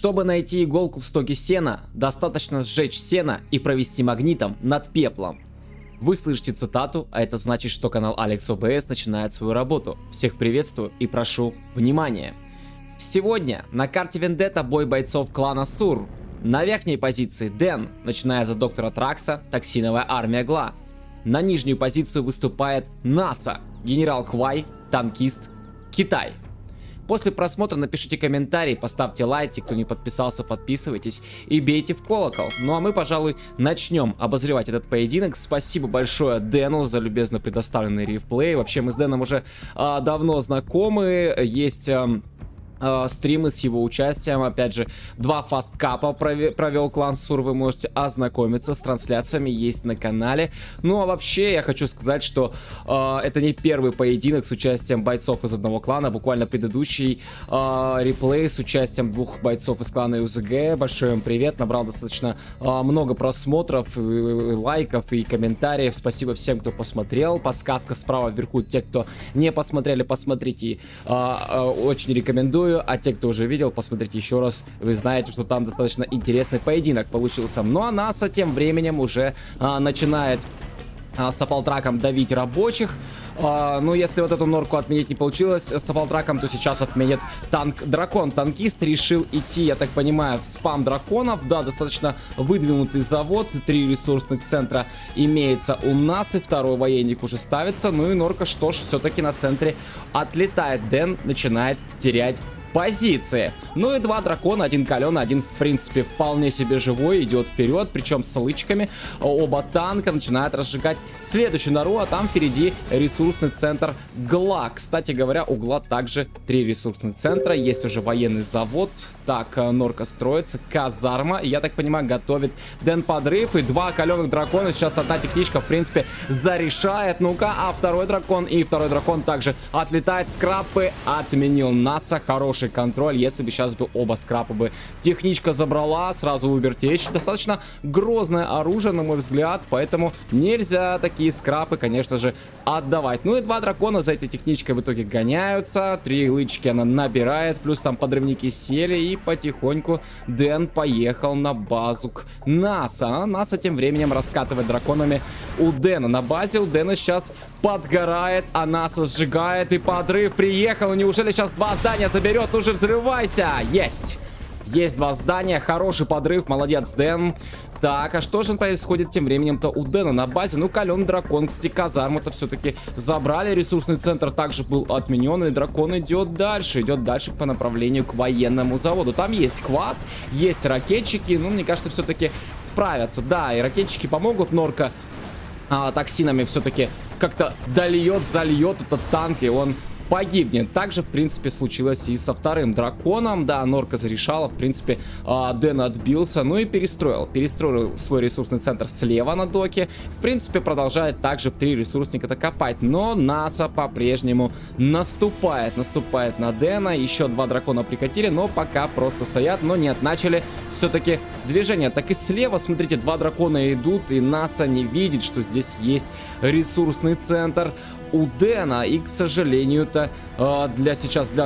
Чтобы найти иголку в стоге сена, достаточно сжечь сено и провести магнитом над пеплом. Вы слышите цитату, а это значит, что канал Алекс ОБС начинает свою работу. Всех приветствую и прошу внимания. Сегодня на карте Вендетта бой бойцов клана Сур. На верхней позиции Дэн, начиная за доктора Тракса, токсиновая армия Гла. На нижнюю позицию выступает НАСА, генерал Квай, танкист, Китай. После просмотра напишите комментарий, поставьте лайк, те, кто не подписался, подписывайтесь и бейте в колокол. Ну а мы, пожалуй, начнем обозревать этот поединок. Спасибо большое Дэну за любезно предоставленный реплей. Вообще мы с Дэном уже давно знакомы, есть... стримы с его участием, опять же, 2 фасткапа провел клан Сур, вы можете ознакомиться с трансляциями, есть на канале. Ну а вообще я хочу сказать, что это не первый поединок с участием бойцов из одного клана, буквально предыдущий реплей с участием 2 бойцов из клана УЗГ, большой им привет, набрал достаточно много просмотров, лайков и комментариев, спасибо всем, кто посмотрел, подсказка справа вверху, те, кто не посмотрели, посмотрите, очень рекомендую. А те, кто уже видел, посмотрите еще раз. Вы знаете, что там достаточно интересный поединок получился. Ну а НАСА тем временем уже начинает с Апалтраком давить рабочих. Ну, если вот эту норку отменить не получилось с Апалтраком, то сейчас отменит танк-дракон. Танкист решил идти, я так понимаю, в спам драконов. Да, достаточно выдвинутый завод. 3 ресурсных центра имеется у нас. И 2-й военник уже ставится. Ну и норка, что ж, все-таки на центре отлетает. Дэн начинает терять позиции. Ну и 2 дракона, один каленый, один в принципе вполне себе живой, идет вперед, причем с лычками. Оба танка начинают разжигать следующую нору, а там впереди ресурсный центр Гла. Кстати говоря, у Гла также 3 ресурсных центра, есть уже военный завод. Так, норка строится, казарма, я так понимаю, готовит Дэн подрыв, и 2 каленых дракона, сейчас одна техничка в принципе зарешает. Ну-ка, а 2-й дракон и 2-й дракон также отлетает. Скрапы отменил НАСА, хороший контроль. Если бы сейчас бы оба скрапа бы техничка забрала, сразу убертечь. Достаточно грозное оружие, на мой взгляд, поэтому нельзя такие скрапы, конечно же, отдавать. Ну и 2 дракона за этой техничкой в итоге гоняются. 3 лычки она набирает, плюс там подрывники сели, и потихоньку Дэн поехал на базу к НАСА. А НАСА тем временем раскатывает драконами у Дэна. На базе у Дэна сейчас подгорает, а НАСА сжигает, и подрыв приехал. Неужели сейчас 2 здания заберет? Ну же, взрывайся! Есть! Есть 2 здания, хороший подрыв, молодец, Дэн. Так, а что же происходит тем временем-то у Дэна на базе? Ну, каленый дракон, кстати, казарму-то все-таки забрали. Ресурсный центр также был отменен, и дракон идет дальше по направлению к военному заводу. Там есть квад, есть ракетчики, ну, мне кажется, все-таки справятся. Да, и ракетчики помогут, норка токсинами все-таки как-то зальет этот танк, и он погибнет. Также, в принципе, случилось и со 2-м драконом. Да, норка зарешала. В принципе, Дэн отбился. Ну и перестроил свой ресурсный центр слева на доке. В принципе, продолжает также в 3 ресурсника-то копать. Но НАСА по-прежнему наступает на Дэна. Еще 2 дракона прикатили, но пока просто стоят. Но нет, начали все-таки движение. Так и слева, смотрите, 2 дракона идут, и НАСА не видит, что здесь есть ресурсный центр у Дэна. И, к сожалению-то, для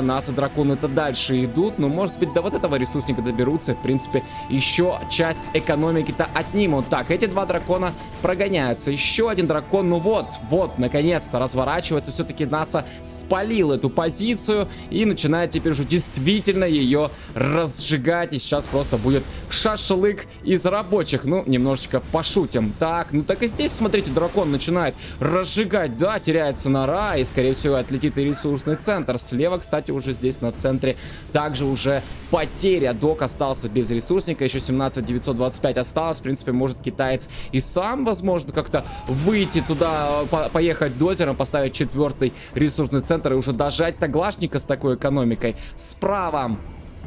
НАСА драконы-то дальше идут. Но, может быть, до вот этого ресурсника доберутся. И, в принципе, еще часть экономики-то отнимут. Так, эти 2 дракона прогоняются. Еще один дракон, ну вот, наконец-то разворачивается. Все-таки НАСА спалил эту позицию и начинает теперь уже действительно ее разжигать. И сейчас просто будет шашлык из рабочих. Ну, немножечко пошутим. Так, ну так и здесь, смотрите, дракон начинает разжигать. Да, теряется нора, и, скорее всего, отлетит и ресурсный центр. Слева, кстати, уже здесь на центре также уже потеря. Док остался без ресурсника, еще 17925 осталось. В принципе, может китаец и сам, возможно, как-то выйти туда, поехать дозером, поставить 4-й ресурсный центр и уже дожать таглашника с такой экономикой. Справа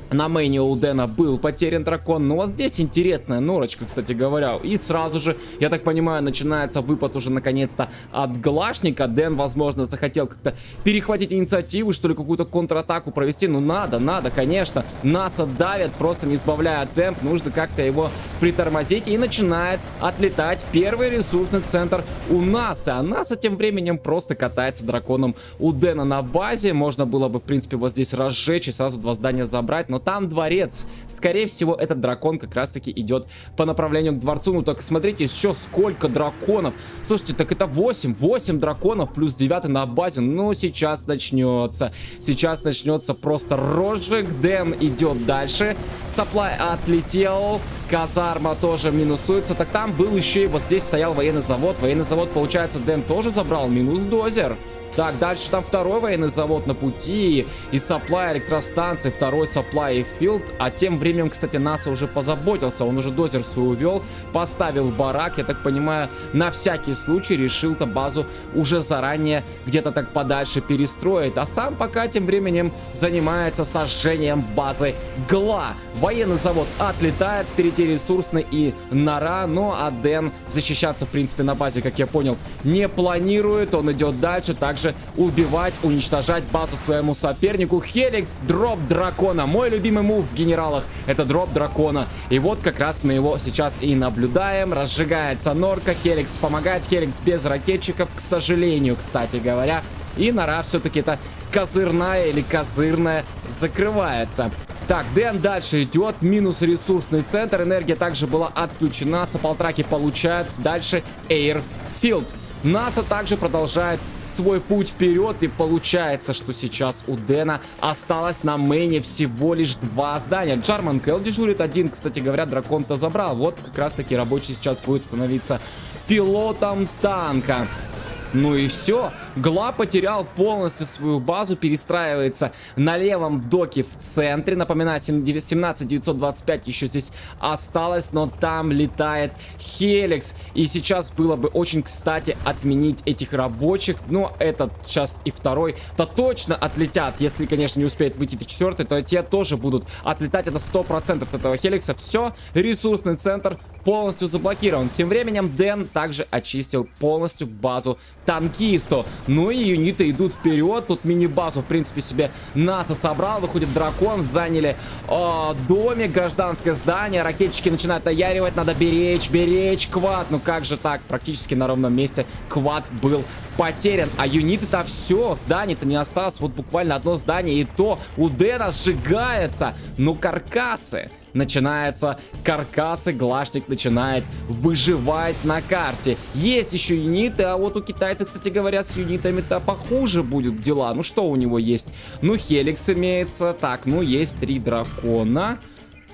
на мейне у Дэна был потерян дракон. Но вот здесь интересная норочка, кстати говоря. И сразу же, я так понимаю, начинается выпад уже наконец-то от Глашника. Дэн, возможно, захотел как-то перехватить инициативу, что ли, какую-то контратаку провести. Ну надо, конечно. НАСА давит, просто не сбавляя темп. Нужно как-то его притормозить. И начинает отлетать первый ресурсный центр у НАСА. А НАСА тем временем просто катается драконом у Дэна на базе. Можно было бы, в принципе, вот здесь разжечь и сразу 2 здания забрать. Но но там дворец. Скорее всего, этот дракон как раз-таки идет по направлению к дворцу. Ну так смотрите, еще сколько драконов. Слушайте, так это 8 драконов плюс 9 на базе. Ну, сейчас начнется. Сейчас начнется просто розжиг. Дэн идет дальше. Саплай отлетел. Казарма тоже минусуется. Так там был еще и вот здесь стоял военный завод. Военный завод, получается, Дэн тоже забрал. Минус дозер. Так, дальше там второй военный завод на пути. И саплай электростанции, второй саплай и филд. А тем временем, кстати, НАСА уже позаботился. Он уже дозер свой увел, поставил барак. Я так понимаю, на всякий случай решил-то базу уже заранее где-то так подальше перестроить. А сам пока тем временем занимается сожжением базы ГЛА. Военный завод отлетает, впереди ресурсный и нора. Ну а Дэн защищаться, в принципе, на базе, как я понял, не планирует. Он идет дальше, также убивать, уничтожать базу своему сопернику. Хеликс, дроп дракона. Мой любимый мув в генералах — это дроп дракона. И вот как раз мы его сейчас и наблюдаем. Разжигается норка. Хеликс помогает. Хеликс без ракетчиков, к сожалению, кстати говоря. И нора все-таки это козырная или козырная закрывается. Так, Дэн дальше идет. Минус ресурсный центр. Энергия также была отключена. Саплтраки получают. Дальше Эйрфилд. НАСА также продолжает свой путь вперед. И получается, что сейчас у Дэна осталось на мейне всего лишь 2 здания. Джарман Кэл дежурит один. Кстати говоря, дракон-то забрал. Вот как раз таки рабочий сейчас будет становиться пилотом танка. Ну и все. ГЛА потерял полностью свою базу, перестраивается на левом доке в центре. Напоминаю, 17925 еще здесь осталось, но там летает Хеликс. И сейчас было бы очень кстати отменить этих рабочих. Но этот сейчас и второй то точно отлетят. Если, конечно, не успеет выйти четвертый, то те тоже будут отлетать. Это 100% этого Хеликса. Все, ресурсный центр полностью заблокирован. Тем временем Дэн также очистил полностью базу танкисту. Ну и юниты идут вперед. Тут мини-базу, в принципе, себе НАСА собрал. Выходит дракон. Заняли домик, гражданское здание. Ракетчики начинают наяривать. Надо беречь квад. Ну как же так? Практически на ровном месте квад был потерян. А юниты-то все. Зданий-то не осталось. Вот буквально одно здание. И то у Дэна сжигается. Ну каркасы. Начинаются каркасы, глашник начинает выживать на карте. Есть еще юниты, а вот у китайцев, кстати говоря, с юнитами-то похуже будут дела. Ну что у него есть? Ну Хеликс имеется. Так, ну есть 3 дракона.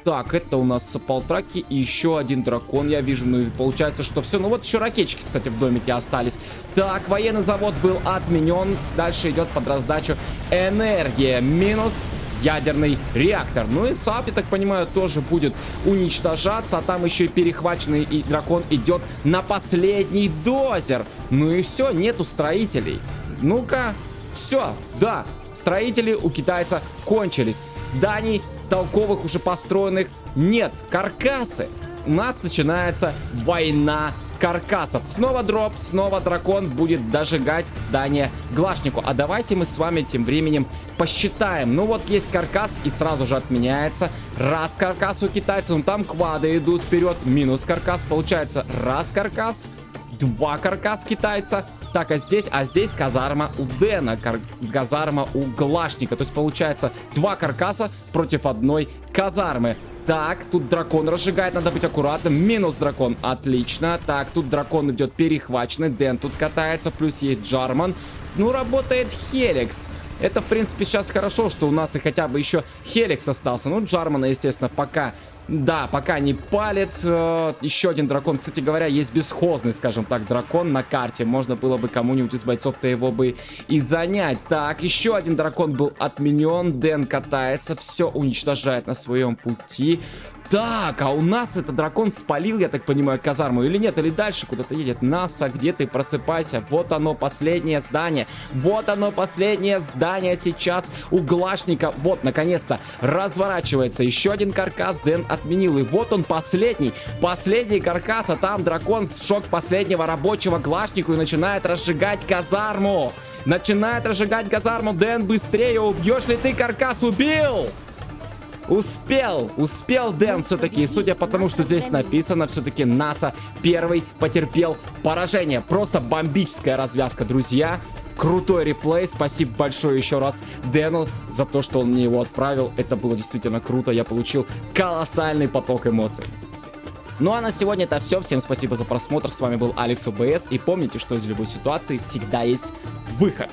Так, это у нас саплтраки и еще один дракон, я вижу. Ну и получается, что все. Ну вот еще ракетчики, кстати, в домике остались. Так, военный завод был отменен. Дальше идет под раздачу энергия. Минус ядерный реактор. Ну и САП, я так понимаю, тоже будет уничтожаться. А там еще и перехваченный и дракон идет на последний дозер. Ну и все, нету строителей. Ну-ка, все, да, строители у китайца кончились. Зданий толковых уже построенных нет. Каркасы. У нас начинается война каркасов. Снова дроп, снова дракон будет дожигать здание глашнику. А давайте мы с вами тем временем посчитаем. Ну вот есть каркас и сразу же отменяется. Раз каркас у китайцев, ну там квады идут вперед. Минус каркас, получается раз каркас, 2 каркас китайца. Так, а здесь казарма у Дэна, казарма у глашника. То есть получается 2 каркаса против 1 казармы. Так, тут дракон разжигает, надо быть аккуратным. Минус дракон, отлично. Так, тут дракон идет перехваченный. Дэн тут катается, плюс есть Джарман. Ну, работает Хеликс. Это, в принципе, сейчас хорошо, что у нас и хотя бы еще Хеликс остался. Ну, Джармана, естественно, пока... Да, пока не палит. Еще один дракон. Кстати говоря, есть бесхозный, скажем так, дракон на карте. Можно было бы кому-нибудь из бойцов-то его бы и занять. Так, еще один дракон был отменен. Дэн катается, все уничтожает на своем пути. Так, а у нас этот дракон спалил, я так понимаю, казарму или нет? Или дальше куда-то едет? НАСА, где ты? Просыпайся. Вот оно, последнее здание. Вот оно, последнее здание сейчас у глашника. Вот, наконец-то, разворачивается. Еще один каркас Дэн отменил. И вот он, последний каркас. А там дракон сжег последнего рабочего глашнику и начинает разжигать казарму. Дэн, быстрее, убьешь ли ты каркас? Убил! Успел Дэн все-таки. Судя по тому, что здесь написано, все-таки НАСА первый потерпел поражение. Просто бомбическая развязка, друзья. Крутой реплей, спасибо большое еще раз Дэну за то, что он мне его отправил. Это было действительно круто, я получил колоссальный поток эмоций. Ну а на сегодня это все. Всем спасибо за просмотр. С вами был Алекс ОБС. И помните, что из любой ситуации всегда есть выход.